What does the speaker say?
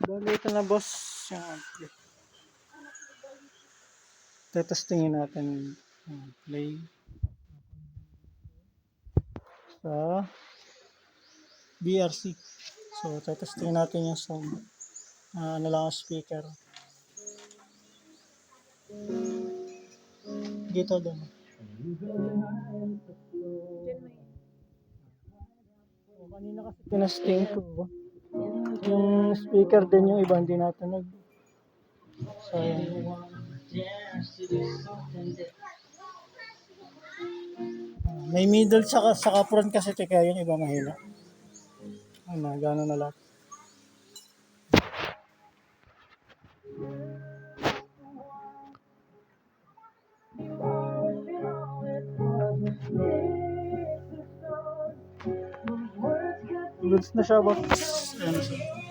Bali ito na boss. Yung ampli. Tetestingin natin yung play sa BRC. So tetestingin natin yung sound. Ano lang ang speaker. Dito din. Kanina kasi tinesting ko. Yung speaker din yung iba hindi natunog. So, may middle saka front kasi kaya yung iba mahila. Ano, gano'n na lang. Goods na siya boss. Ayan siya.